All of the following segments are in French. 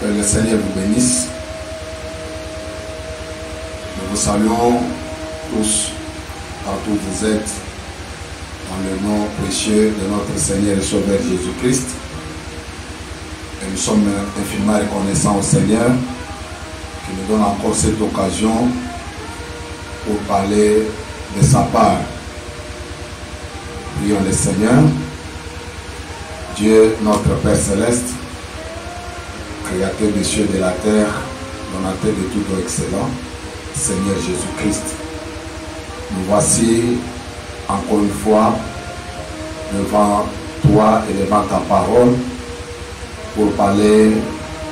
Que le Seigneur vous bénisse. Nous vous saluons tous, partout où vous êtes, dans le nom précieux de notre Seigneur et Sauveur Jésus-Christ. Et nous sommes infiniment reconnaissants au Seigneur qui nous donne encore cette occasion pour parler de sa part. Prions le Seigneur. Dieu, notre Père Céleste, Créateur des cieux et de la terre, donateur de tout don excellent, Seigneur Jésus-Christ, nous voici encore une fois devant toi et devant ta parole pour parler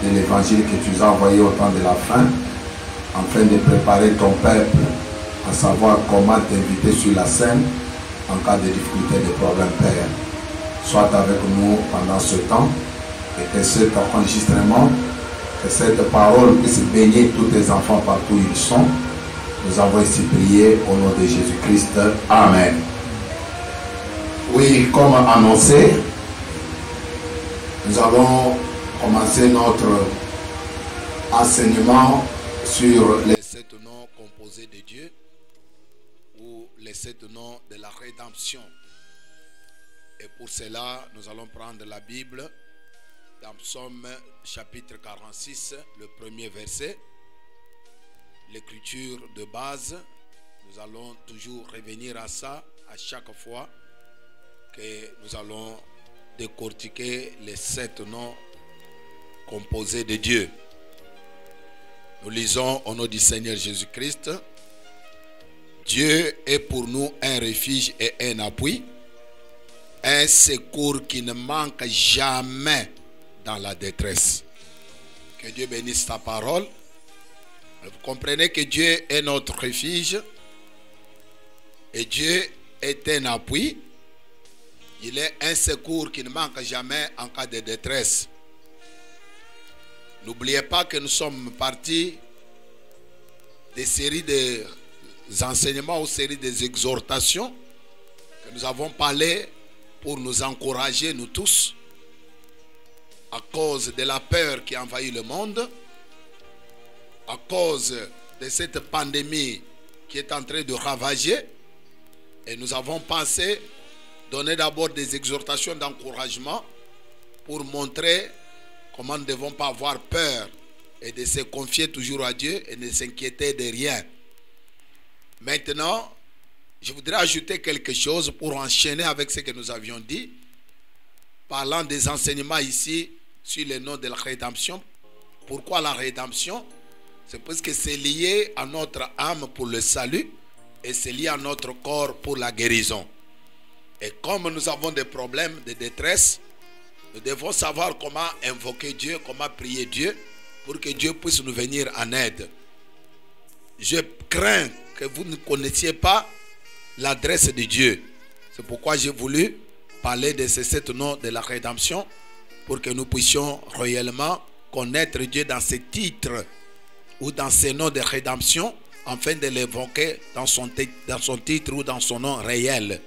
de l'évangile que tu as envoyé au temps de la fin, afin de préparer ton peuple à savoir comment t'inviter sur la scène en cas de difficulté, de problème, Père. Sois avec nous pendant ce temps et que cet enregistrement, que cette parole puisse baigner tous tes enfants partout où ils sont. Nous avons ici prié au nom de Jésus-Christ. Amen. Oui, comme annoncé, nous allons commencer notre enseignement sur les 7 noms composés de Dieu ou les 7 noms de la rédemption. Et pour cela, nous allons prendre la Bible dans Psaume chapitre 46, le premier verset. L'écriture de base, nous allons toujours revenir à ça à chaque fois que nous allons décortiquer les 7 noms composés de Dieu. Nous lisons au nom du Seigneur Jésus-Christ. Dieu est pour nous un refuge et un appui, un secours qui ne manque jamais dans la détresse. Que Dieu bénisse ta parole. Vous comprenez que Dieu est notre refuge et Dieu est un appui. Il est un secours qui ne manque jamais en cas de détresse. N'oubliez pas que nous sommes partis des séries d'enseignements ou séries d'exhortations que nous avons parlé pour nous encourager, nous tous, à cause de la peur qui envahit le monde, à cause de cette pandémie qui est en train de ravager. Et nous avons pensé donner d'abord des exhortations d'encouragement pour montrer comment nous ne devons pas avoir peur et de se confier toujours à Dieu et ne s'inquiéter de rien. Maintenant, je voudrais ajouter quelque chose pour enchaîner avec ce que nous avions dit, parlant des enseignements ici sur le nom de la rédemption. Pourquoi la rédemption? C'est parce que c'est lié à notre âme pour le salut et c'est lié à notre corps pour la guérison. Et comme nous avons des problèmes de détresse, nous devons savoir comment invoquer Dieu, comment prier Dieu pour que Dieu puisse nous venir en aide. Je crains que vous ne connaissiez pas l'adresse de Dieu. C'est pourquoi j'ai voulu parler de ces 7 noms de la rédemption pour que nous puissions réellement connaître Dieu dans ses titres ou dans ses noms de rédemption afin de l'évoquer dans son titre ou dans son nom réel.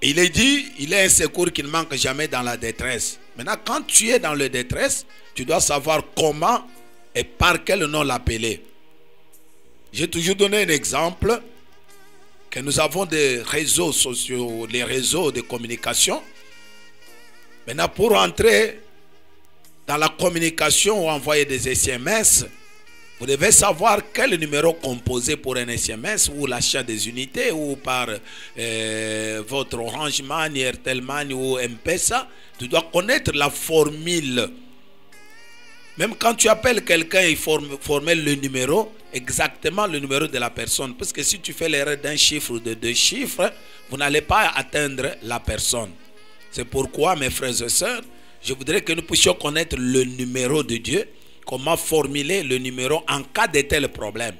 Il est dit, il est un secours qui ne manque jamais dans la détresse. Maintenant, quand tu es dans la détresse, tu dois savoir comment et par quel nom l'appeler. J'ai toujours donné un exemple que nous avons des réseaux sociaux, les réseaux de communication. Maintenant, pour entrer dans la communication ou envoyer des SMS, vous devez savoir quel numéro composer pour un SMS ou l'achat des unités ou par votre Orange Money, Airtel Money ou M-Pesa. Tu dois connaître la formule. Même quand tu appelles quelqu'un, il faut former le numéro, exactement le numéro de la personne. Parce que si tu fais l'erreur d'un chiffre ou de 2 chiffres, vous n'allez pas atteindre la personne. C'est pourquoi, mes frères et sœurs, je voudrais que nous puissions connaître le numéro de Dieu. Comment formuler le numéro en cas de tel problème.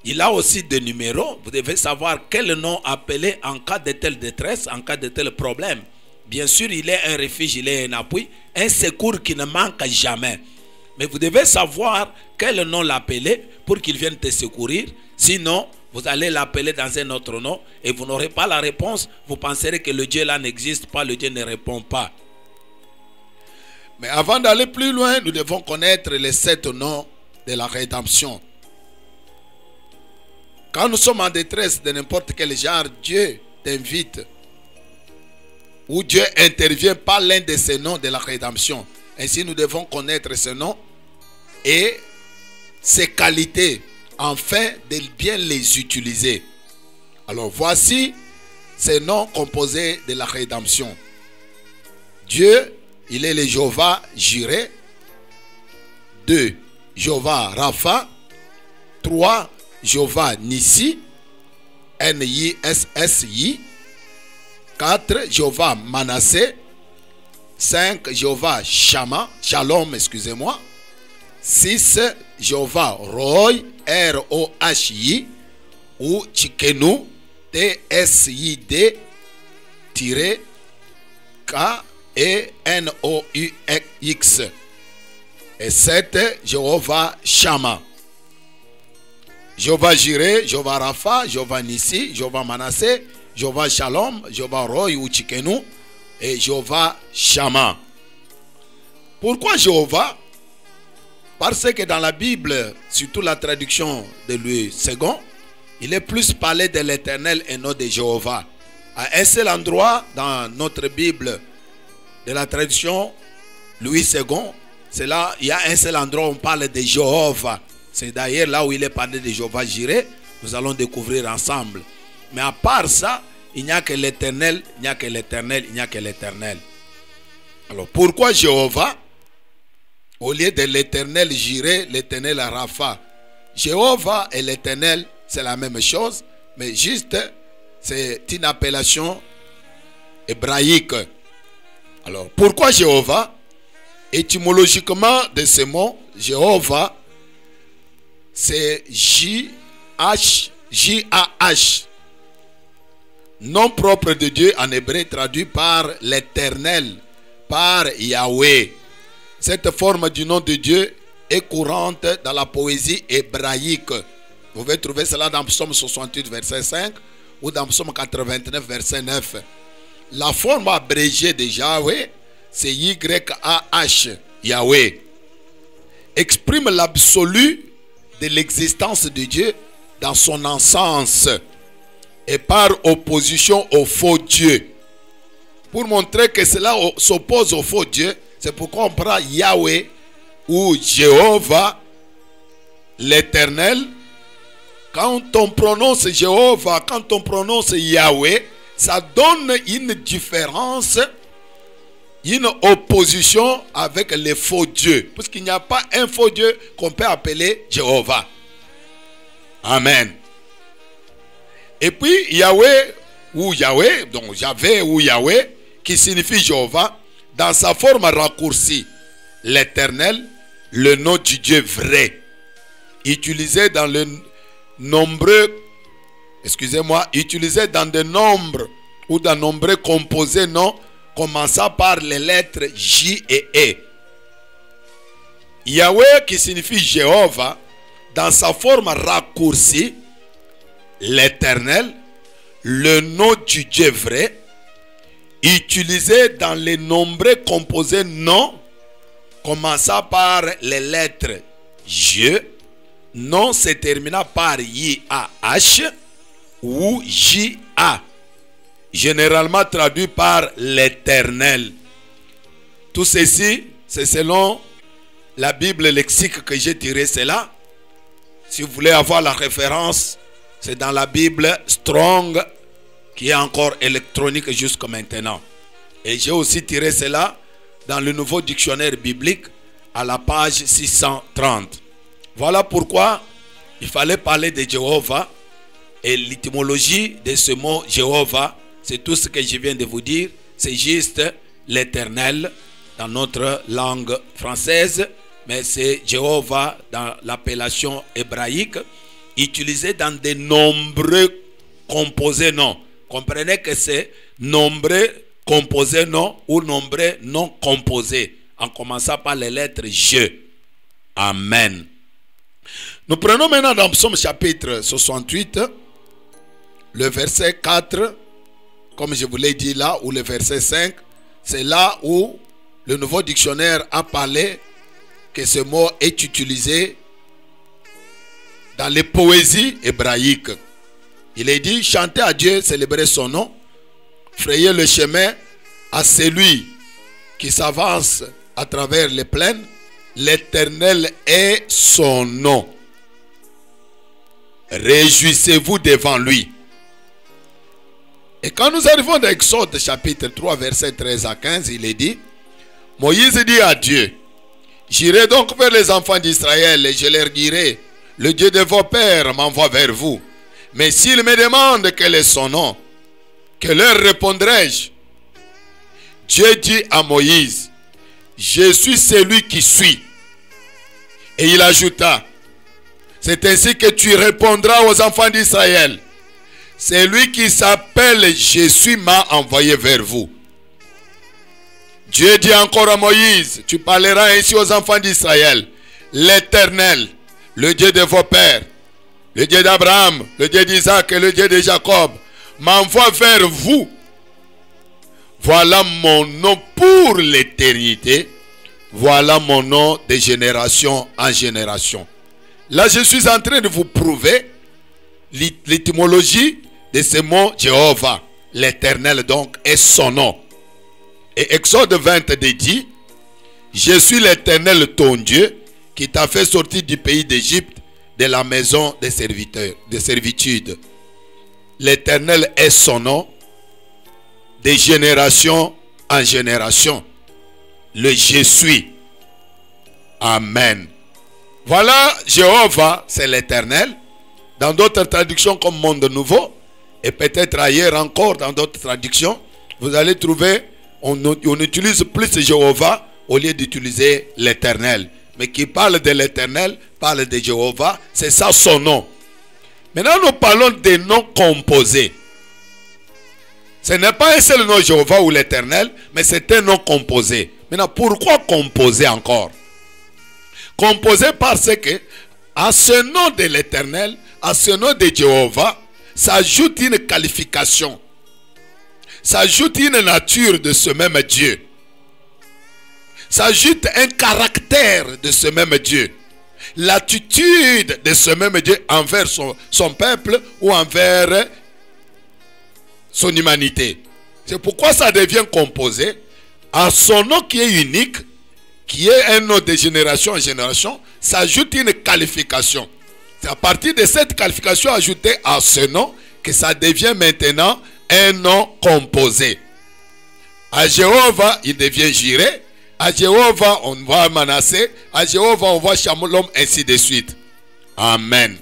Il a aussi des numéros. Vous devez savoir quel nom appeler en cas de telle détresse, en cas de tel problème. Bien sûr, il est un refuge, il est un appui, un secours qui ne manque jamais. Mais vous devez savoir quel nom l'appeler pour qu'il vienne te secourir. Sinon, vous allez l'appeler dans un autre nom et vous n'aurez pas la réponse. Vous penserez que le Dieu là n'existe pas, le Dieu ne répond pas. Mais avant d'aller plus loin, nous devons connaître les 7 noms de la rédemption. Quand nous sommes en détresse de n'importe quel genre, Dieu t'invite. Ou Dieu intervient par l'un de ces noms de la rédemption. Ainsi, nous devons connaître ce nom et ses qualités, afin de bien les utiliser. Alors, voici ces noms composés de la rédemption. Dieu, il est le Jéhovah Jireh. 2. Jéhovah Rapha. 3. Jéhovah Nissi. N-I-S-S-I. 4. Jéhovah Manassé. 5. Jéhovah Shalom, excusez-moi. 6. Jéhovah Roy, R-O-H-I, ou Tsidkenu, T-S-I-D-K-E-N-O-U-X. Et 7. Jéhovah Shammah. Jéhovah Jireh, Jéhovah Rapha, Jéhovah Nissi, Jéhovah Manassé, Jéhovah Shalom, Jéhovah Roy ou Tsidkenu et Jéhovah Shammah. Pourquoi Jéhovah? Parce que dans la Bible, surtout la traduction de Louis II, il est plus parlé de l'Éternel et non de Jéhovah. À un seul endroit dans notre Bible de la traduction Louis II, c'est là, il y a un seul endroit où on parle de Jéhovah. C'est d'ailleurs là où il est parlé de Jéhovah Jireh. Nous allons découvrir ensemble. Mais à part ça, il n'y a que l'Éternel, il n'y a que l'Éternel, il n'y a que l'Éternel. Alors pourquoi Jéhovah? Au lieu de l'Éternel Jireh, l'Éternel Rapha. Jéhovah et l'Éternel, c'est la même chose, mais juste, c'est une appellation hébraïque. Alors, pourquoi Jéhovah? Étymologiquement de ce mot, Jéhovah, c'est J-H-J-A-H. Nom propre de Dieu en hébreu traduit par l'Éternel, par Yahweh. Cette forme du nom de Dieu est courante dans la poésie hébraïque. Vous pouvez trouver cela dans Psaume 68, verset 5 ou dans Psaume 89, verset 9. La forme abrégée de Yahweh, c'est Y-A-H, Yahweh. Exprime l'absolu de l'existence de Dieu dans son essence et par opposition au faux Dieu. Pour montrer que cela s'oppose au faux Dieu, c'est pourquoi on prend Yahweh ou Jéhovah, l'Éternel. Quand on prononce Jéhovah, quand on prononce Yahweh, ça donne une différence, une opposition avec les faux dieux. Parce qu'il n'y a pas un faux Dieu qu'on peut appeler Jéhovah. Amen. Et puis Yahweh ou Yahweh, donc Yahvé ou Yahweh, qui signifie Jéhovah, dans sa forme raccourcie, l'Éternel, le nom du Dieu vrai, utilisé dans le nombreux, utilisé dans de nombres ou dans nombreux composés noms commençant par les lettres J et E. Yahweh qui signifie Jéhovah, dans sa forme raccourcie, l'Éternel, le nom du Dieu vrai, utilisé dans les nombreux composés noms commençant par les lettres J, nom se terminant par I-A-H ou J-A, généralement traduit par l'Éternel. Tout ceci, c'est selon la Bible lexique que j'ai tiré cela. Si vous voulez avoir la référence, c'est dans la Bible Strong, qui est encore électronique jusqu'à maintenant. Et j'ai aussi tiré cela dans le nouveau dictionnaire biblique à la page 630. Voilà pourquoi il fallait parler de Jéhovah. Et l'étymologie de ce mot Jéhovah, c'est tout ce que je viens de vous dire. C'est juste l'Éternel dans notre langue française, mais c'est Jéhovah dans l'appellation hébraïque, utilisé dans de nombreux composés noms. Comprenez que c'est nombreux composés noms ou nombreux non composés, en commençant par les lettres je. Amen. Nous prenons maintenant dans Psaume chapitre 68, le verset 4, comme je vous l'ai dit là, ou le verset 5, c'est là où le nouveau dictionnaire a parlé que ce mot est utilisé dans les poésies hébraïques. Il est dit, chantez à Dieu, célébrez son nom, frayez le chemin à celui qui s'avance à travers les plaines. L'Éternel est son nom. Réjouissez-vous devant lui. Et quand nous arrivons dans Exode chapitre 3, versets 13 à 15, il est dit, Moïse dit à Dieu, j'irai donc vers les enfants d'Israël et je leur dirai, le Dieu de vos pères m'envoie vers vous. Mais s'ils me demandent quel est son nom, que leur répondrai-je? Dieu dit à Moïse, je suis celui qui suis. Et il ajouta, c'est ainsi que tu répondras aux enfants d'Israël. Celui qui s'appelle je suis m'a envoyé vers vous. Dieu dit encore à Moïse, tu parleras ainsi aux enfants d'Israël. L'Éternel, le Dieu de vos pères, le Dieu d'Abraham, le Dieu d'Isaac et le Dieu de Jacob, m'envoie vers vous. Voilà mon nom pour l'éternité. Voilà mon nom de génération en génération. Là, je suis en train de vous prouver l'étymologie de ce mot Jéhovah. L'Éternel donc est son nom. Et Exode 20 dit, je suis l'Éternel ton Dieu qui t'a fait sortir du pays d'Égypte, de la maison des serviteurs, de servitude. L'Éternel est son nom, de génération en génération. Le je suis. Amen. Voilà, Jéhovah, c'est l'Éternel. Dans d'autres traductions comme Monde Nouveau, et peut-être ailleurs encore dans d'autres traductions, vous allez trouver, on utilise plus Jéhovah au lieu d'utiliser l'Éternel. Mais qui parle de l'Éternel, parle de Jéhovah, c'est ça son nom. Maintenant, nous parlons des noms composés. Ce n'est pas un seul nom Jéhovah ou l'Éternel, mais c'est un nom composé. Maintenant, pourquoi composé encore? Composé parce que à ce nom de l'Éternel, à ce nom de Jéhovah, s'ajoute une qualification. S'ajoute une nature de ce même Dieu. S'ajoute un caractère de ce même Dieu. L'attitude de ce même Dieu envers son peuple ou envers son humanité. C'est pourquoi ça devient composé. À son nom qui est unique, qui est un nom de génération en génération, s'ajoute une qualification. C'est à partir de cette qualification ajoutée à ce nom que ça devient maintenant un nom composé. À Jéhovah, il devient Jireh. À Jéhovah, on voit Manassé. À Jéhovah, on voit Shalom, ainsi de suite. Amen.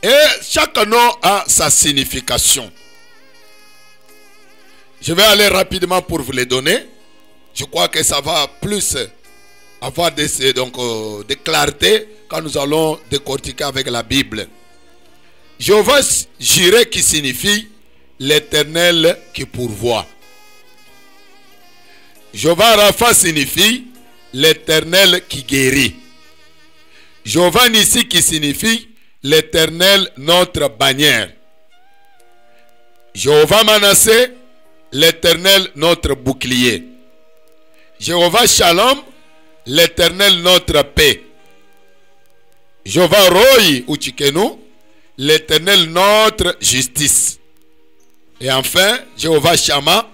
Et chaque nom a sa signification. Je vais aller rapidement pour vous les donner. Je crois que ça va plus avoir de clarté quand nous allons décortiquer avec la Bible. Jéhovah Jireh qui signifie l'Éternel qui pourvoit. Jéhovah Rapha signifie l'Éternel qui guérit. Jéhovah Nissi qui signifie l'Éternel notre bannière. Jéhovah Manassé, l'Éternel notre bouclier. Jéhovah Shalom, l'Éternel notre paix. Jéhovah Rohi ou Tchikenu, l'Éternel notre justice. Et enfin, Jéhovah Shammah,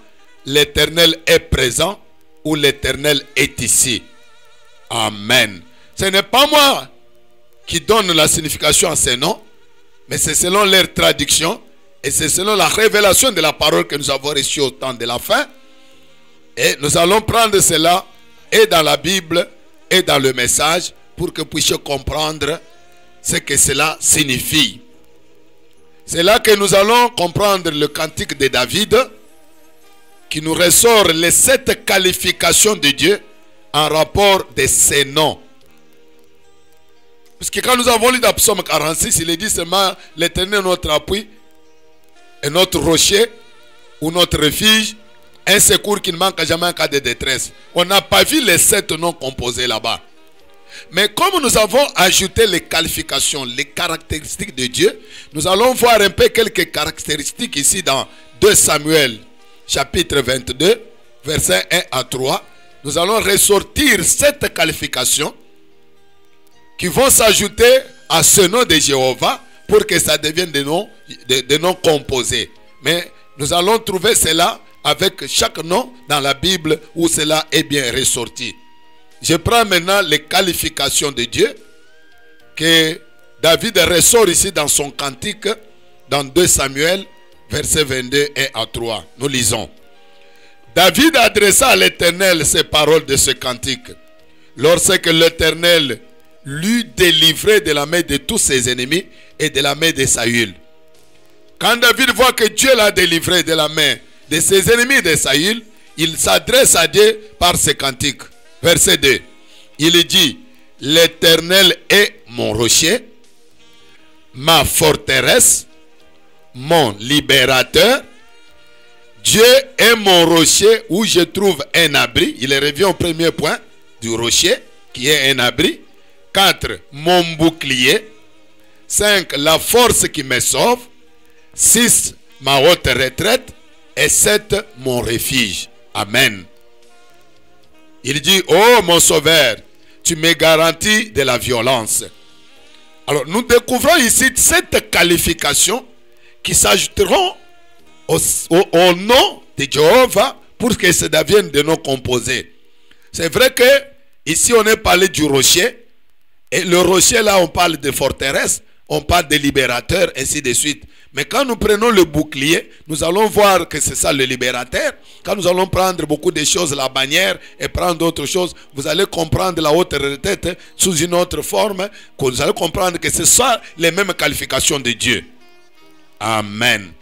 l'Éternel est présent ou l'Éternel est ici. Amen. Ce n'est pas moi qui donne la signification à ces noms, mais c'est selon leur traduction et c'est selon la révélation de la parole que nous avons reçue au temps de la fin. Et nous allons prendre cela et dans la Bible et dans le message pour que vous puissiez comprendre ce que cela signifie. C'est là que nous allons comprendre le cantique de David qui nous ressort les 7 qualifications de Dieu en rapport de ses noms. Parce que quand nous avons lu dans Psaume 46, il est dit seulement l'Éternel est notre appui et notre rocher ou notre refuge, un secours qui ne manque jamais en cas de détresse. On n'a pas vu les 7 noms composés là-bas. Mais comme nous avons ajouté les qualifications, les caractéristiques de Dieu, nous allons voir un peu quelques caractéristiques ici dans 2 Samuel chapitre 22 versets 1 à 3, nous allons ressortir 7 qualifications qui vont s'ajouter à ce nom de Jéhovah pour que ça devienne des noms composés. Mais nous allons trouver cela avec chaque nom dans la Bible où cela est bien ressorti. Je prends maintenant les qualifications de Dieu que David ressort ici dans son cantique dans 2 Samuel, versets 22 et à 3. Nous lisons. David adressa à l'Éternel ces paroles de ce cantique. Lorsque l'Éternel l'eut délivré de la main de tous ses ennemis et de la main de Saül. Quand David voit que Dieu l'a délivré de la main de ses ennemis de Saül, il s'adresse à Dieu par ce cantique. Verset 2. Il dit, l'Éternel est mon rocher, ma forteresse, mon libérateur. Dieu est mon rocher où je trouve un abri. Il revient au premier point du rocher qui est un abri. 4. Mon bouclier. 5. La force qui me sauve. 6. Ma haute retraite. Et 7. Mon refuge. Amen. Il dit, oh mon sauveur, tu me garantis de la violence. Alors nous découvrons ici 7 qualifications qui s'ajouteront au nom de Jéhovah pour que ça devienne des noms composés. C'est vrai que ici on est parlé du rocher. Et le rocher là on parle de forteresse, on parle de libérateur, ainsi de suite. Mais quand nous prenons le bouclier, nous allons voir que c'est ça le libérateur. Quand nous allons prendre beaucoup de choses, la bannière et prendre d'autres choses, vous allez comprendre la haute retraite sous une autre forme, que vous allez comprendre que ce sont les mêmes qualifications de Dieu. Amen.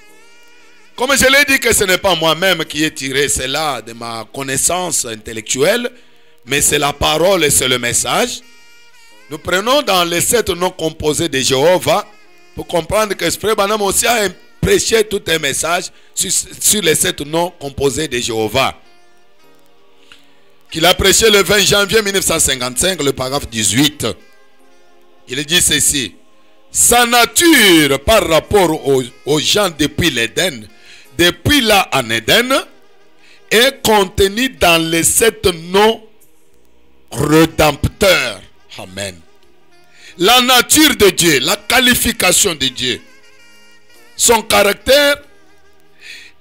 Comme je l'ai dit que ce n'est pas moi-même qui ai tiré cela de ma connaissance intellectuelle, mais c'est la parole et c'est le message. Nous prenons dans les 7 noms composés de Jéhovah pour comprendre que Frère Branham aussi a prêché tout un message sur les 7 noms composés de Jéhovah. Qu'il a prêché le 20 janvier 1955, le paragraphe 18. Il dit ceci. Sa nature par rapport aux gens depuis l'Éden, depuis là en Éden, est contenue dans les 7 noms rédempteurs. Amen. La nature de Dieu, la qualification de Dieu, son caractère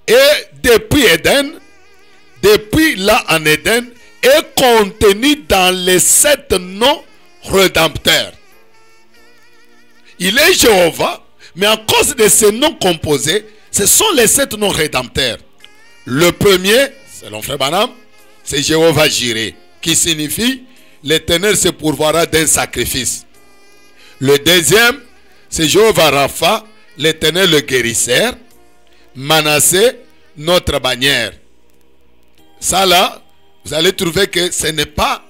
est depuis Éden, depuis là en Éden, est contenu dans les 7 noms rédempteurs. Il est Jéhovah, mais à cause de ces noms composés, ce sont les 7 noms rédempteurs. Le premier, selon Frère Branham, c'est Jéhovah Jireh, qui signifie l'Éternel se pourvoira d'un sacrifice. Le deuxième, c'est Jéhovah Rapha, l'Éternel le guérisseur. Manassé, notre bannière. Ça là, vous allez trouver que ce n'est pas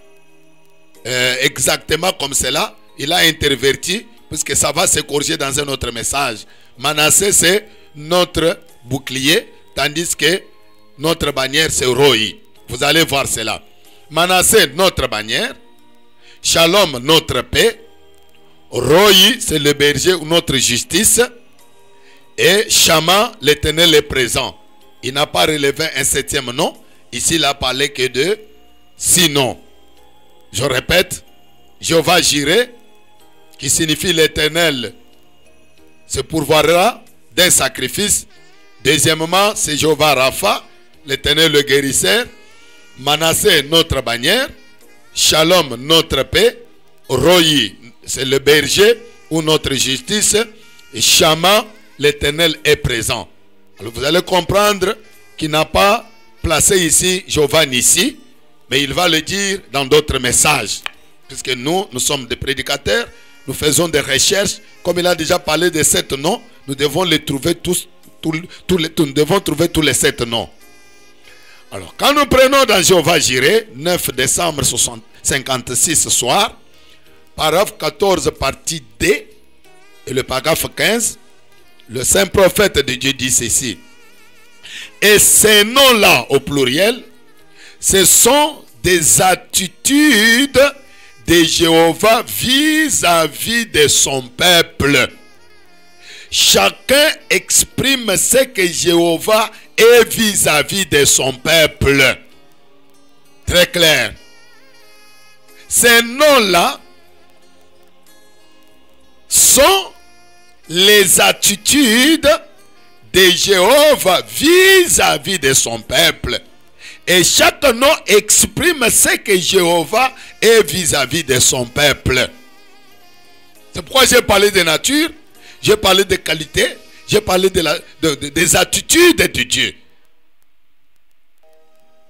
exactement comme cela. Il a interverti, puisque ça va se corriger dans un autre message. Manassé, c'est notre bouclier, tandis que notre bannière, c'est Roi. Vous allez voir cela. Manassé, notre bannière. Shalom, notre paix. Roi, c'est le berger ou notre justice. Et Shama, l'Éternel est présent. Il n'a pas relevé un 7e nom. Ici, il n'a parlé que de 6 noms. Je répète. Jéhovah Jireh, qui signifie l'Éternel se pourvoira d'un sacrifice. Deuxièmement, c'est Jéhovah Rapha, l'Éternel le guérisseur. Manassé, notre bannière. Shalom, notre paix. Roi, c'est le berger ou notre justice. Et Shama, l'Éternel est présent. Alors vous allez comprendre qu'il n'a pas placé ici Jéhovah Nissi, mais il va le dire dans d'autres messages. Puisque nous sommes des prédicateurs, nous faisons des recherches. Comme il a déjà parlé de 7 noms, nous devons les trouver nous devons trouver tous les 7 noms. Alors, quand nous prenons dans Jéhovah Jireh, 9 décembre 56 soir, paragraphe 14, partie D, et le paragraphe 15, le saint prophète de Dieu dit ceci. Et ces noms-là, au pluriel, ce sont des attitudes de Jéhovah vis-à-vis de son peuple. Chacun exprime ce que Jéhovah est vis-à-vis de son peuple. Très clair. Ces noms-là sont les attitudes de Jéhovah vis-à-vis de son peuple. Et chaque nom exprime ce que Jéhovah est vis-à-vis de son peuple. C'est pourquoi j'ai parlé de nature, j'ai parlé de qualité, j'ai parlé des attitudes de Dieu.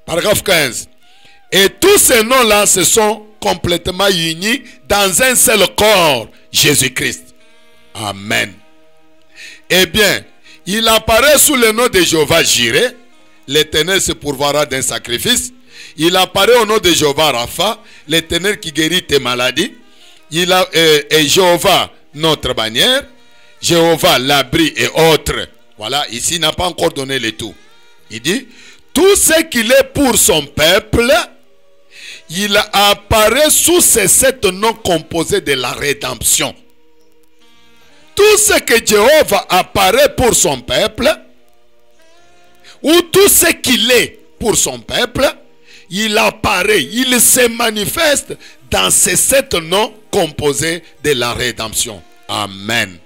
Paragraphe 15. Et tous ces noms-là se sont complètement unis dans un seul corps, Jésus-Christ. Amen. Eh bien, il apparaît sous le nom de Jéhovah Jireh. L'Éternel se pourvoira d'un sacrifice. Il apparaît au nom de Jéhovah Rapha, l'Éternel qui guérit tes maladies. Et Jéhovah, notre bannière. Jéhovah, l'abri et autres. Voilà, ici, il n'a pas encore donné le tout. Il dit, tout ce qu'il est pour son peuple, il apparaît sous ces 7 noms composés de la rédemption. Tout ce que Jéhovah apparaît pour son peuple, ou tout ce qu'il est pour son peuple, il apparaît, il se manifeste dans ces 7 noms composés de la rédemption. Amen.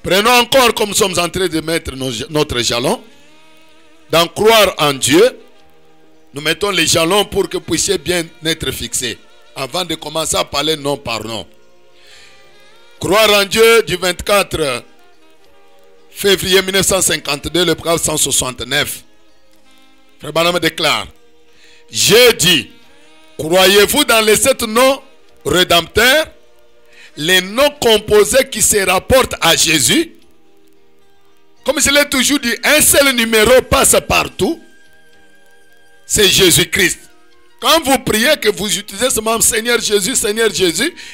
Prenons encore, comme nous sommes en train de mettre notre jalon, dans croire en Dieu, nous mettons les jalons pour que vous puissiez bien être fixés, avant de commencer à parler nom par nom. Croire en Dieu du 24 février 1952, le paragraphe 169. Frère Branham déclare, j'ai dit, croyez-vous dans les 7 noms rédempteurs, les noms composés qui se rapportent à Jésus? Comme je l'ai toujours dit, un seul numéro passe partout, c'est Jésus-Christ. Quand vous priez, que vous utilisez seulement Seigneur Jésus,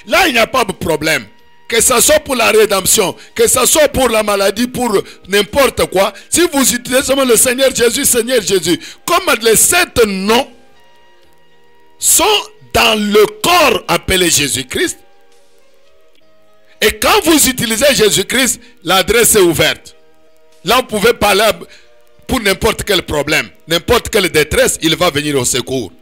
là il n'y a pas de problème. Que ce soit pour la rédemption, que ce soit pour la maladie, pour n'importe quoi. Si vous utilisez seulement le Seigneur Jésus, comme les 7 noms sont dans le corps appelé Jésus-Christ, et quand vous utilisez Jésus-Christ, l'adresse est ouverte. Là, vous pouvez parler pour n'importe quel problème, n'importe quelle détresse, il va venir au secours.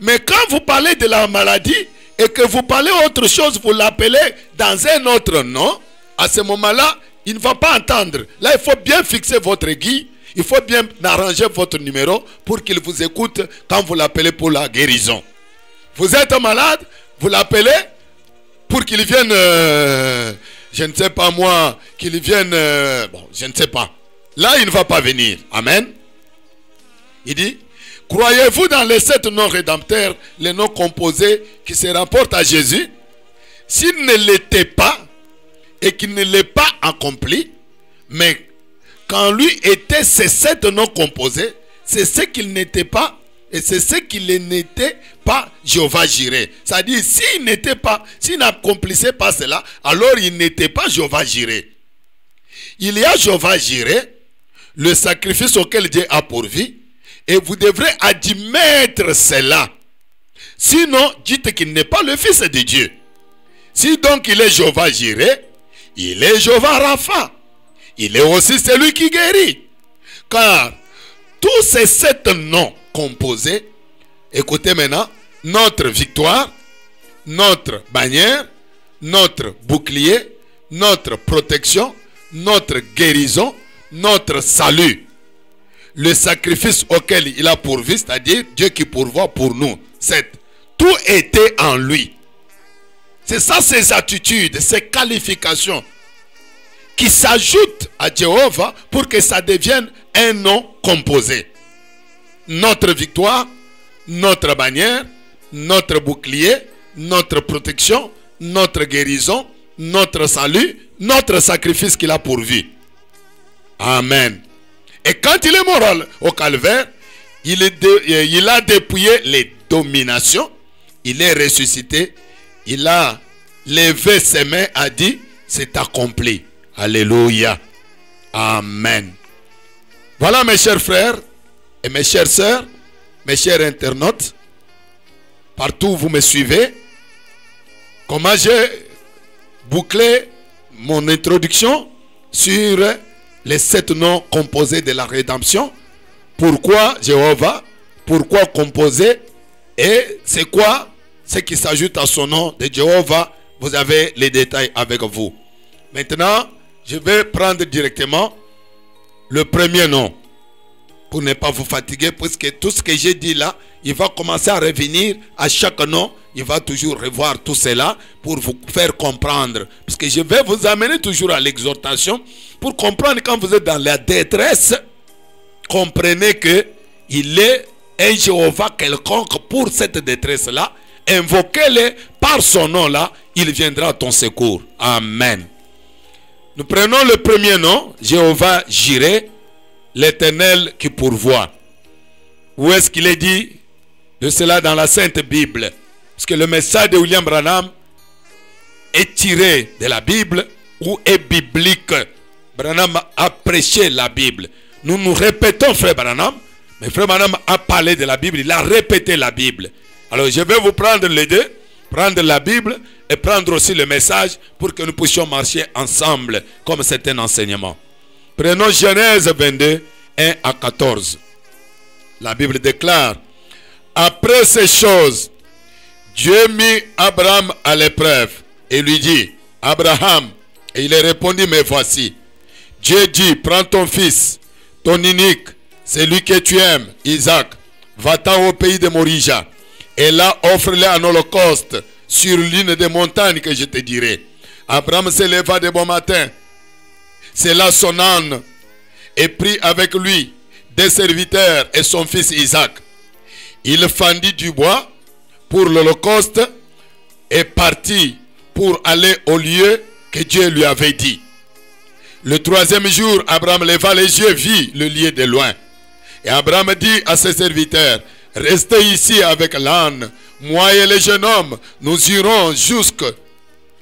Mais quand vous parlez de la maladie, et que vous parlez autre chose, vous l'appelez dans un autre nom, à ce moment-là, il ne va pas entendre. Là, il faut bien fixer votre aiguille, il faut bien arranger votre numéro pour qu'il vous écoute quand vous l'appelez pour la guérison. Vous êtes malade, vous l'appelez pour qu'il vienne, je ne sais pas moi, qu'il vienne, bon, je ne sais pas. Là, il ne va pas venir. Amen. Il dit, croyez-vous dans les 7 noms rédempteurs, les noms composés qui se rapportent à Jésus? S'il ne l'était pas, et qu'il ne l'ait pas accompli, mais quand lui était ces 7 noms composés, c'est ce qu'il n'était pas, et c'est ce qu'il n'était pas Jéhovah Jireh. C'est-à-dire, s'il n'accomplissait pas cela, alors il n'était pas Jéhovah Jireh. Il y a Jéhovah Jireh, le sacrifice auquel Dieu a pourvu, et vous devrez admettre cela. Sinon, dites qu'il n'est pas le Fils de Dieu. Si donc il est Jéhovah Jireh, il est Jéhovah Rapha. Il est aussi celui qui guérit. Car tous ces 7 noms composés, écoutez maintenant, notre victoire, notre bannière, notre bouclier, notre protection, notre guérison, notre salut. Le sacrifice auquel il a pourvu, c'est-à-dire Dieu qui pourvoit pour nous. Tout était en lui. C'est ça, ses attitudes, ses qualifications qui s'ajoutent à Jéhovah pour que ça devienne un nom composé. Notre victoire, notre bannière, notre bouclier, notre protection, notre guérison, notre salut, notre sacrifice qu'il a pourvu. Amen. Et quand il est mort au calvaire, il a dépouillé les dominations, il est ressuscité, il a levé ses mains, a dit, c'est accompli. Alléluia. Amen. Voilà mes chers frères et mes chères sœurs, mes chers internautes, partout où vous me suivez, comment j'ai bouclé mon introduction sur les 7 noms composés de la rédemption. Pourquoi Jéhovah? pourquoi composer et c'est quoi ce qui s'ajoute à son nom de Jéhovah. Vous avez les détails avec vous. Maintenant, je vais prendre directement le premier nom pour ne pas vous fatiguer, puisque tout ce que j'ai dit là, il va commencer à revenir à chaque nom. Il va toujours revoir tout cela pour vous faire comprendre. Parce que je vais vous amener toujours à l'exhortation pour comprendre quand vous êtes dans la détresse. Comprenez que il est un Jéhovah quelconque pour cette détresse-là. Invoquez-le par son nom-là. Il viendra à ton secours. Amen. Nous prenons le premier nom, Jéhovah Jireh, l'Éternel qui pourvoit. Où est-ce qu'il est dit de cela dans la Sainte Bible? Parce que le message de William Branham est tiré de la Bible ou est biblique. Branham a prêché la Bible. Nous nous répétons frère Branham, mais frère Branham a parlé de la Bible, il a répété la Bible. Alors je vais vous prendre les deux, prendre la Bible et prendre aussi le message pour que nous puissions marcher ensemble comme c'est un enseignement. Prenons Genèse 22, 1 à 14. La Bible déclare: après ces choses, Dieu mit Abraham à l'épreuve et lui dit: Abraham. Et il répondit: mais voici. Dieu dit: prends ton fils, ton unique, celui que tu aimes, Isaac, va-t'en au pays de Morija, et là offre-le en holocauste sur l'une des montagnes que je te dirai. Abraham se leva de bon matin, sella son âne, et prit avec lui des serviteurs et son fils Isaac. Il fendit du bois pour l'holocauste et partit pour aller au lieu que Dieu lui avait dit. Le troisième jour, Abraham leva les yeux, vit le lieu de loin. Et Abraham dit à ses serviteurs: restez ici avec l'âne. Moi et les jeunes hommes, nous irons jusque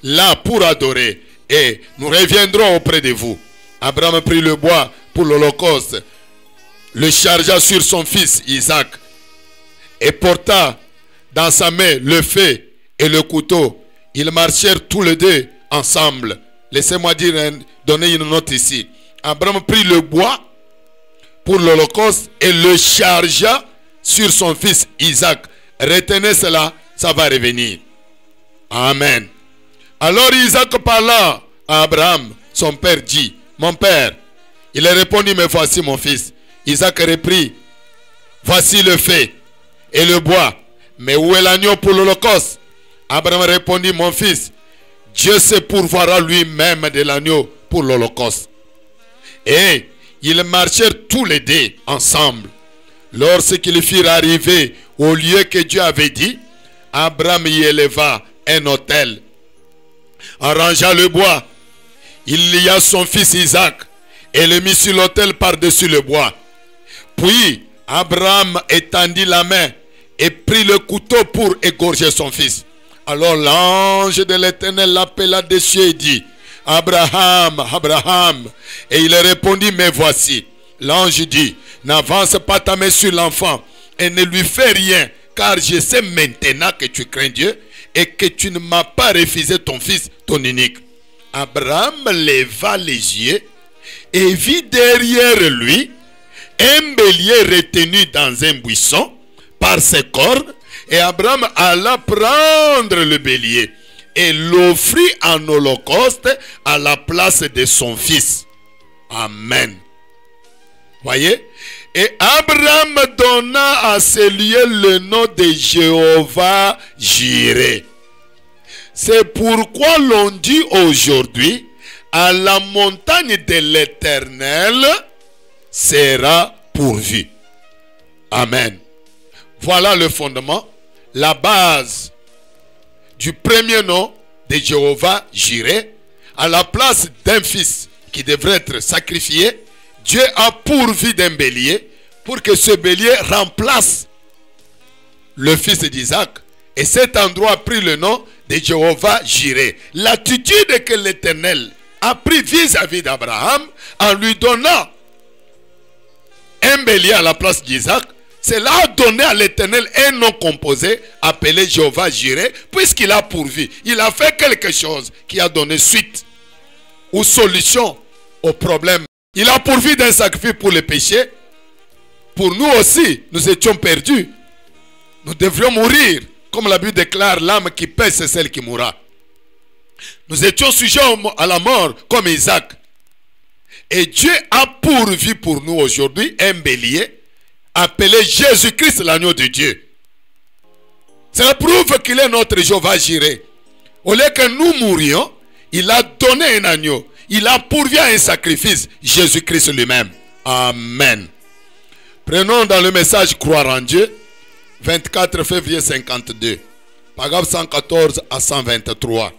là pour adorer. Et nous reviendrons auprès de vous. Abraham prit le bois pour l'holocauste, le chargea sur son fils Isaac, et porta dans sa main le feu et le couteau. Ils marchèrent tous les deux ensemble. Laissez-moi donner une note ici. Abraham prit le bois pour l'holocauste et le chargea sur son fils Isaac. Retenez cela, ça va revenir. Amen. Alors Isaac parla à Abraham, son père dit: mon père. Il répondit: mais voici mon fils. Isaac reprit: voici le feu et le bois, mais où est l'agneau pour l'holocauste? Abraham répondit: mon fils, Dieu se pourvoira lui-même de l'agneau pour l'holocauste. Et ils marchèrent tous les deux ensemble. Lorsqu'ils furent arrivés au lieu que Dieu avait dit, Abraham y éleva un autel, arrangea le bois, il lia son fils Isaac et le mit sur l'autel par-dessus le bois. Puis Abraham étendit la main et prit le couteau pour égorger son fils. Alors l'ange de l'Éternel l'appela des cieux et dit: Abraham, Abraham. Et il répondit: mais voici. L'ange dit: n'avance pas ta main sur l'enfant et ne lui fais rien, car je sais maintenant que tu crains Dieu et que tu ne m'as pas refusé ton fils, ton unique. Abraham leva les yeux et vit derrière lui un bélier retenu dans un buisson par ses cornes. Et Abraham alla prendre le bélier et l'offrit en holocauste à la place de son fils. Amen. Voyez? Et Abraham donna à ce lieu le nom de Jéhovah Jireh. C'est pourquoi l'on dit aujourd'hui: à la montagne de l'Éternel sera pourvu. Amen. Voilà le fondement, la base du premier nom de Jéhovah Jireh. À la place d'un fils qui devrait être sacrifié, Dieu a pourvu d'un bélier pour que ce bélier remplace le fils d'Isaac. Et cet endroit a pris le nom de Jéhovah Jireh. L'attitude que l'Éternel a pris vis-à-vis d'Abraham en lui donnant un bélier à la place d'Isaac, cela a donné à l'Éternel un nom composé appelé Jéhovah Jireh, puisqu'il a pourvu. Il a fait quelque chose qui a donné suite ou solution au problème. Il a pourvu d'un sacrifice pour les péchés, pour nous aussi, nous étions perdus. Nous devrions mourir. Comme la Bible déclare, l'âme qui pèse, c'est celle qui mourra. Nous étions sujets à la mort, comme Isaac. Et Dieu a pourvu pour nous aujourd'hui un bélier appelé Jésus-Christ, l'agneau de Dieu. Cela prouve qu'il est notre Jéhovah-Jireh. Au lieu que nous mourions, il a donné un agneau. Il a pourvu à un sacrifice, Jésus-Christ lui-même. Amen. Prenons dans le message Croire en Dieu, 24 février 52, paragraphe 114 à 123.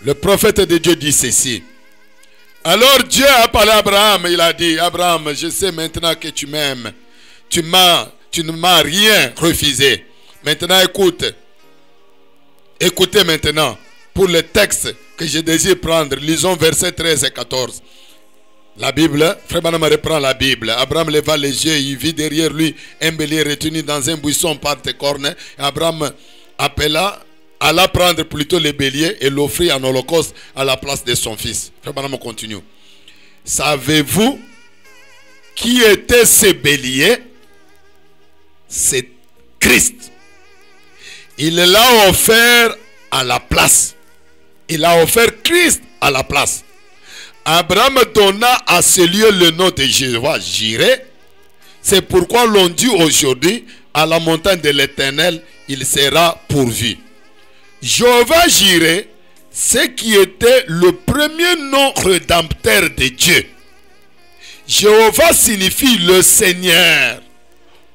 Le prophète de Dieu dit ceci. Alors Dieu a parlé à Abraham, il a dit, Abraham, je sais maintenant que tu m'aimes. Tu ne m'as rien refusé. Maintenant écoute. Écoutez maintenant, pour le texte que je désire prendre, lisons versets 13 et 14. La Bible, Frère Branham reprend la Bible. Abraham leva les yeux, il vit derrière lui un bélier retenu dans un buisson par des cornes. Abraham alla prendre plutôt le bélier et l'offrit en holocauste à la place de son fils. Frère Branham continue. Savez-vous qui était ce bélier? C'est Christ. Il l'a offert à la place. Il a offert Christ à la place. Abraham donna à ce lieu le nom de Jéhovah-Jireh. C'est pourquoi l'on dit aujourd'hui, à la montagne de l'Éternel, il sera pourvu. Jéhovah-Jireh, ce qui était le premier nom rédempteur de Dieu. Jéhovah signifie le Seigneur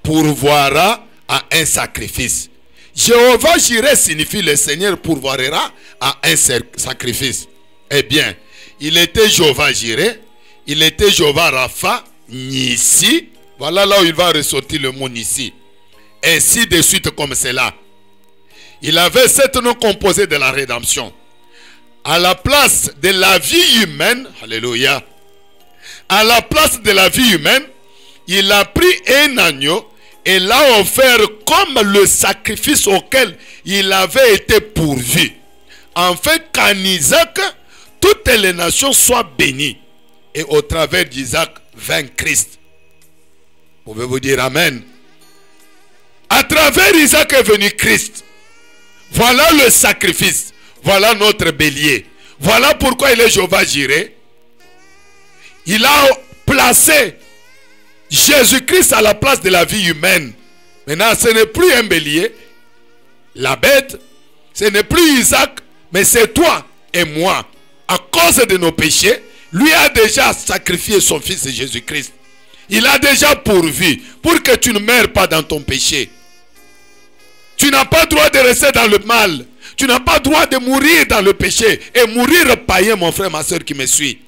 pourvoira à un sacrifice. Jéhovah-Jireh signifie le Seigneur pourvoira à un sacrifice. Eh bien, il était Jéhovah-Jireh, il était Jéhovah-Rapha, Nissi. Voilà là où il va ressortir le mot Nissi. Ainsi de suite comme cela. Il avait 7 noms composés de la rédemption. À la place de la vie humaine, alléluia, à la place de la vie humaine, il a pris un agneau et l'a offert comme le sacrifice auquel il avait été pourvu. Afin qu'en Isaac, toutes les nations soient bénies. Et au travers d'Isaac vint Christ. Pouvez-vous dire Amen? À travers Isaac est venu Christ. Voilà le sacrifice. Voilà notre bélier. Voilà pourquoi il est Jéhovah-Jireh. Il a placé Jésus-Christ à la place de la vie humaine. Maintenant, ce n'est plus un bélier, la bête. Ce n'est plus Isaac, mais c'est toi et moi. À cause de nos péchés, lui a déjà sacrifié son fils Jésus-Christ. Il a déjà pourvu pour que tu ne meurs pas dans ton péché. Tu n'as pas droit de rester dans le mal. Tu n'as pas droit de mourir dans le péché et mourir païen, mon frère, ma soeur qui me suit.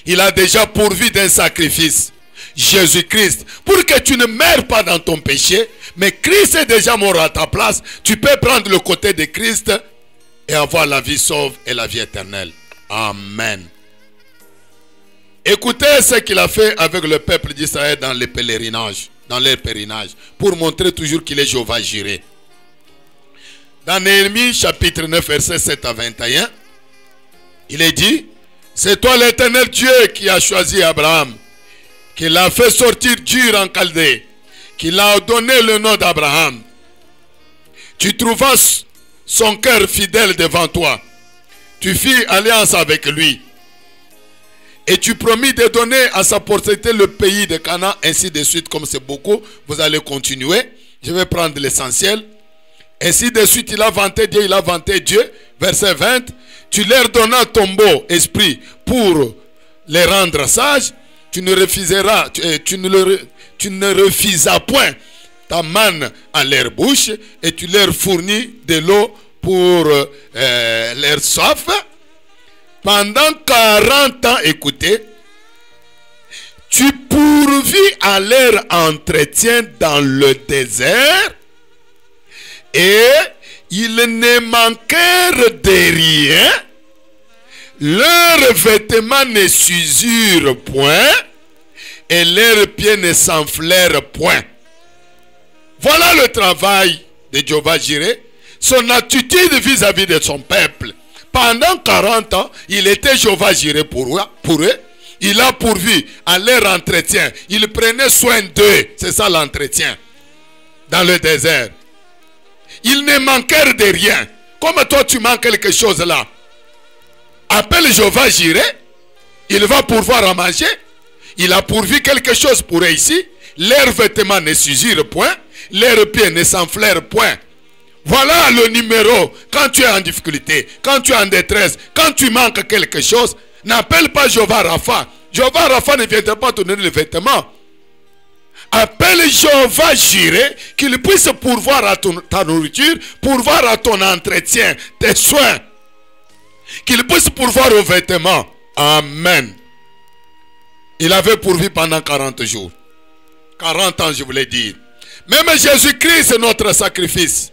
Il a déjà pourvu d'un sacrifice, Jésus-Christ, pour que tu ne meurs pas dans ton péché. Mais Christ est déjà mort à ta place. Tu peux prendre le côté de Christ et avoir la vie sauve et la vie éternelle. Amen. Écoutez ce qu'il a fait avec le peuple d'Israël dans les pèlerinages, dans leur pèlerinage, pour montrer toujours qu'il est Jéhovah-Jireh. Dans Néhémie chapitre 9 verset 7 à 21, il est dit, c'est toi l'Éternel Dieu qui a choisi Abraham, qui l'a fait sortir d'Ur en Chaldée, qui l'a donné le nom d'Abraham. Tu trouvas son cœur fidèle devant toi. Tu fis alliance avec lui. Et tu promis de donner à sa postérité le pays de Canaan, ainsi de suite, comme c'est beaucoup. Vous allez continuer. Je vais prendre l'essentiel. Ainsi de suite, il a vanté Dieu, il a vanté Dieu. Verset 20. Tu leur donnas ton beau esprit pour les rendre sages. Tu ne refuseras, tu ne refusas point ta manne à leur bouche, et tu leur fournis de l'eau pour leur soif. Pendant 40 ans, écoutez, tu pourvis à leur entretien dans le désert, et ils ne manquèrent de rien. Leurs vêtements ne s'usurent point, et leurs pieds ne s'enflèrent point. Voilà le travail de Jéhovah-Jireh, son attitude vis-à-vis de son peuple. Pendant 40 ans, il était Jéhovah-Jireh pour eux. Il a pourvu à leur entretien. Il prenait soin d'eux. C'est ça l'entretien. Dans le désert. Ils ne manquèrent de rien. Comme toi tu manques quelque chose là. Appelle Jéhovah Jireh. Il va pourvoir à manger. Il a pourvu quelque chose pour eux ici. Leurs vêtements ne s'usirent point. Leurs pieds ne s'enflèrent point. Voilà le numéro. Quand tu es en difficulté, quand tu es en détresse, quand tu manques quelque chose, n'appelle pas Jéhovah Rapha. Jéhovah Rapha ne viendra pas te donner les vêtements. Appelle Jéhovah Jireh, qu'il puisse pourvoir à ta nourriture, pourvoir à ton entretien, tes soins. Qu'il puisse pourvoir aux vêtements. Amen. Il avait pourvu pendant 40 jours. 40 ans, je voulais dire. Même Jésus-Christ, c'est notre sacrifice.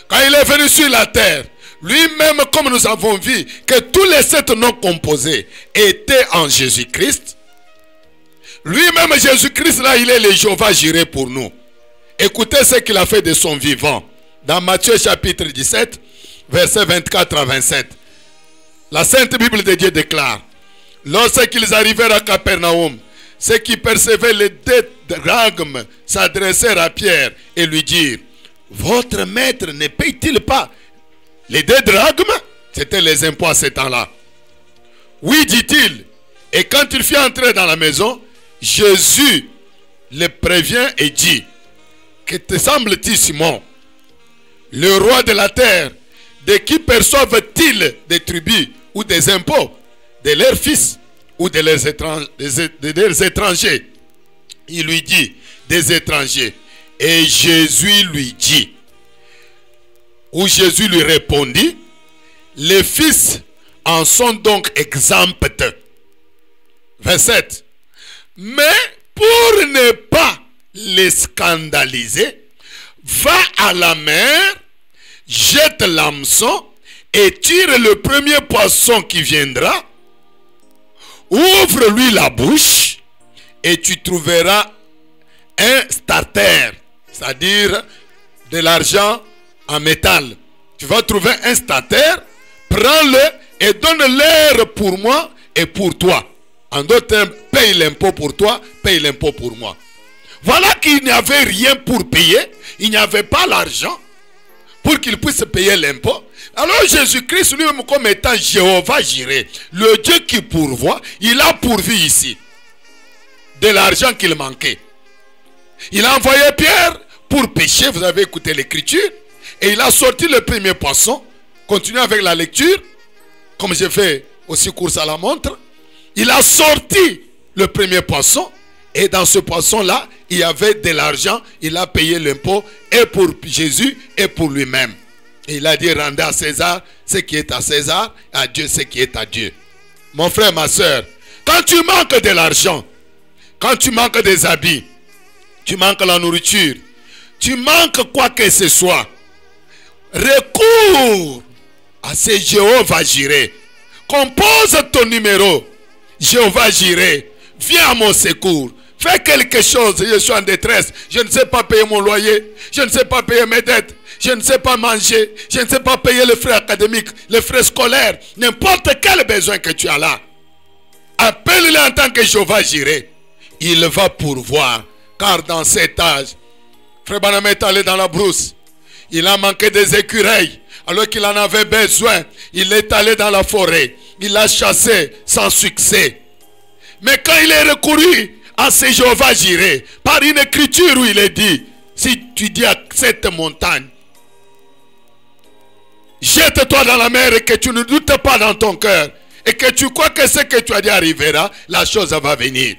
Quand il est venu sur la terre, lui-même, comme nous avons vu, que tous les 7 noms composés étaient en Jésus-Christ. Lui-même, Jésus-Christ, là, il est le Jéhovah Jireh pour nous. Écoutez ce qu'il a fait de son vivant. Dans Matthieu chapitre 17, versets 24 à 27. La Sainte Bible de Dieu déclare: lorsqu'ils arrivèrent à Capernaum, ceux qui percevaient les 2 drachmes s'adressèrent à Pierre et lui dirent: votre maître ne paye-t-il pas les 2 drachmes? C'était les impôts à ce temps-là. Oui, dit-il. Et quand il fut entré dans la maison, Jésus le prévient et dit: que te semble-t-il, Simon? Le roi de la terre, de qui perçoivent-ils des tribus ou des impôts? De leurs fils ou de leurs étrangers? Il lui dit: des étrangers. Et Jésus lui dit, ou Jésus lui répondit: les fils en sont donc exempts. 27. Mais pour ne pas les scandaliser, va à la mer, jette l'hameçon et tire le premier poisson qui viendra. Ouvre-lui la bouche et tu trouveras un stater, c'est-à-dire de l'argent en métal. Tu vas trouver un stater, prends-le et donne-le pour moi et pour toi. En d'autres termes, paye l'impôt pour toi, paye l'impôt pour moi. Voilà qu'il n'y avait rien pour payer. Il n'y avait pas l'argent pour qu'il puisse payer l'impôt. Alors Jésus-Christ lui-même, comme étant Jéhovah Jireh, le Dieu qui pourvoit, il a pourvu ici de l'argent qu'il manquait. Il a envoyé Pierre pour pêcher, vous avez écouté l'écriture, et il a sorti le premier poisson. Continuez avec la lecture, comme j'ai fait aussi course à la montre. Il a sorti le premier poisson, et dans ce poisson-là, il y avait de l'argent. Il a payé l'impôt, et pour Jésus, et pour lui-même. Et il a dit: rendez à César ce qui est à César, à Dieu ce qui est à Dieu. Mon frère, ma soeur, quand tu manques de l'argent, quand tu manques des habits, tu manques la nourriture, tu manques quoi que ce soit, recours à ce Jéhovah Jireh. Compose ton numéro. Jéhovah Jireh, viens à mon secours. Fais quelque chose. Je suis en détresse. Je ne sais pas payer mon loyer. Je ne sais pas payer mes dettes. Je ne sais pas manger. Je ne sais pas payer les frais académiques, les frais scolaires. N'importe quel besoin que tu as là. Appelle-le en tant que Jéhovah Jireh. Il va pourvoir. Car dans cet âge, Frère Branham est allé dans la brousse. Il a manqué des écureuils. Alors qu'il en avait besoin, il est allé dans la forêt. Il a chassé sans succès. Mais quand il est recouru à ce Jéhovah Jireh, par une écriture où il est dit: si tu dis à cette montagne, jette-toi dans la mer, et que tu ne doutes pas dans ton cœur, et que tu crois que ce que tu as dit arrivera, la chose va venir.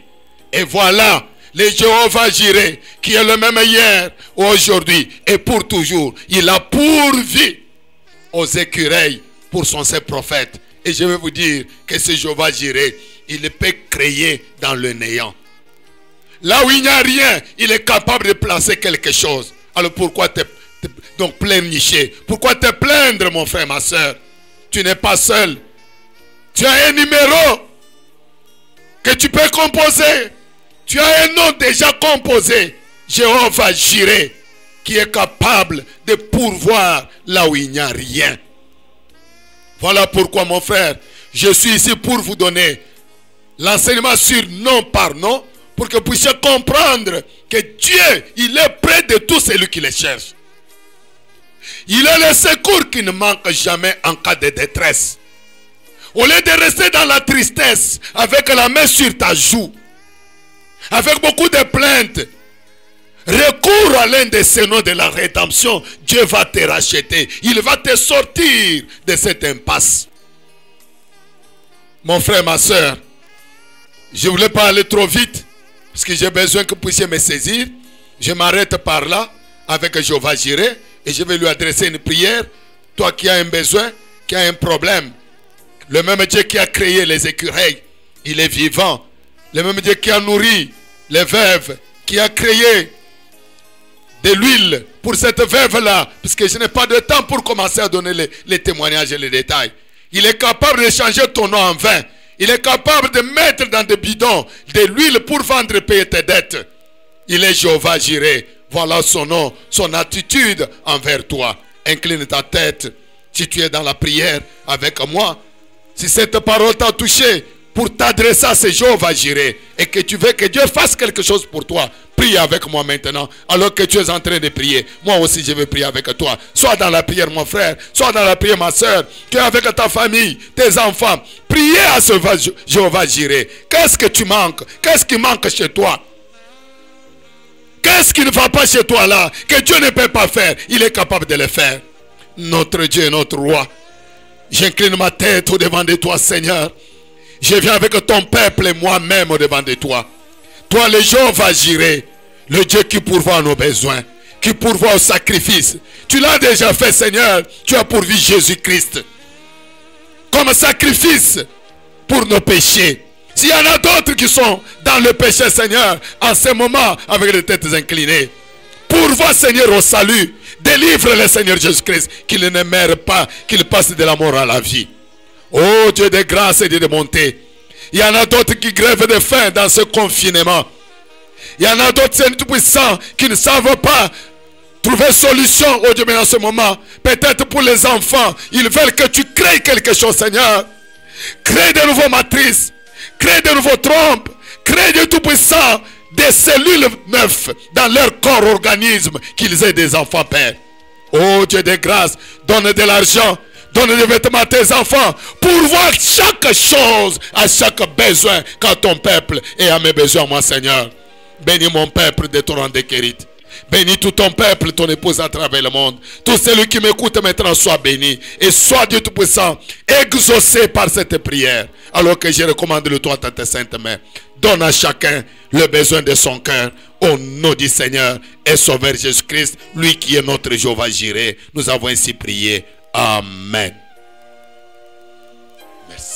Et voilà le Jéhovah Jireh, qui est le même hier, aujourd'hui et pour toujours. Il a pourvu aux écureuils pour son saint prophète. Et je vais vous dire que ce Jéhovah Jireh, il peut créer dans le néant. Là où il n'y a rien, il est capable de placer quelque chose. Alors pourquoi donc pleurnicher? Pourquoi te plaindre, mon frère, ma soeur? Tu n'es pas seul. Tu as un numéro que tu peux composer. Tu as un nom déjà composé. Jéhovah Jireh, qui est capable de pourvoir là où il n'y a rien. Voilà pourquoi, mon frère, je suis ici pour vous donner l'enseignement sur non par non, pour que vous puissiez comprendre que Dieu, il est près de tous celui qui les cherche. Il est le secours qui ne manque jamais en cas de détresse. Au lieu de rester dans la tristesse, avec la main sur ta joue, avec beaucoup de plaintes, recours à l'un de ces noms de la rédemption. Dieu va te racheter. Il va te sortir de cette impasse. Mon frère, ma soeur, je ne voulais pas aller trop vite, parce que j'ai besoin que vous puissiez me saisir. Je m'arrête par là, avec Jéhovah Jireh, et je vais lui adresser une prière. Toi qui as un besoin, qui as un problème, le même Dieu qui a créé les écureuils, il est vivant. Le même Dieu qui a nourri les veuves, qui a créé de l'huile pour cette veuve-là, parce que je n'ai pas de temps pour commencer à donner les témoignages et les détails. Il est capable de changer ton nom en vin. Il est capable de mettre dans des bidons de l'huile pour vendre et payer tes dettes. Il est Jéhovah Jireh. Voilà son nom, son attitude envers toi. Incline ta tête. Si tu es dans la prière avec moi, si cette parole t'a touché, pour t'adresser à ce Jéhovah Jireh, et que tu veux que Dieu fasse quelque chose pour toi, prie avec moi maintenant, alors que tu es en train de prier. Moi aussi je vais prier avec toi. Sois dans la prière mon frère, sois dans la prière ma soeur, tu es avec ta famille, tes enfants. Priez à ce Jéhovah Jireh. Qu'est-ce que tu manques? Qu'est-ce qui manque chez toi? Qu'est-ce qui ne va pas chez toi là, que Dieu ne peut pas faire? Il est capable de le faire. Notre Dieu, notre roi, j'incline ma tête au-devant de toi Seigneur. Je viens avec ton peuple et moi-même au-devant de toi. Toi, le Jéhovah Jireh, le Dieu qui pourvoit nos besoins, qui pourvoit au sacrifice. Tu l'as déjà fait, Seigneur. Tu as pourvu Jésus-Christ comme sacrifice pour nos péchés. S'il y en a d'autres qui sont dans le péché, Seigneur, en ce moment, avec les têtes inclinées, pourvois, Seigneur, au salut. Délivre le Seigneur Jésus-Christ, qu'il ne meure pas, qu'il passe de la mort à la vie. Oh Dieu de grâce et de bonté. Il y en a d'autres qui grèvent de faim dans ce confinement. Il y en a d'autres, Seigneur Tout-Puissant, qui ne savent pas trouver solution, oh Dieu, mais en ce moment. Peut-être pour les enfants, ils veulent que tu crées quelque chose, Seigneur. Crée de nouveaux matrices, crée de nouveaux trompes, crée de Tout-Puissant des cellules neuves dans leur corps, organisme, qu'ils aient des enfants, Père. Oh Dieu de grâce, donne de l'argent. Donne des vêtements à tes enfants pour voir chaque chose à chaque besoin quand ton peuple est à mes besoins, moi Seigneur. Bénis mon peuple de ton rang de Kérite. Bénis tout ton peuple, ton épouse à travers le monde. Tout celui qui m'écoute maintenant soit béni. Et soit Dieu Tout-Puissant exaucé par cette prière. Alors que je recommande le toi à tes saintes mains. Donne à chacun le besoin de son cœur. Au nom du Seigneur et Sauveur Jésus-Christ, lui qui est notre Jéhovah Jireh. Nous avons ainsi prié. Amen. Merci.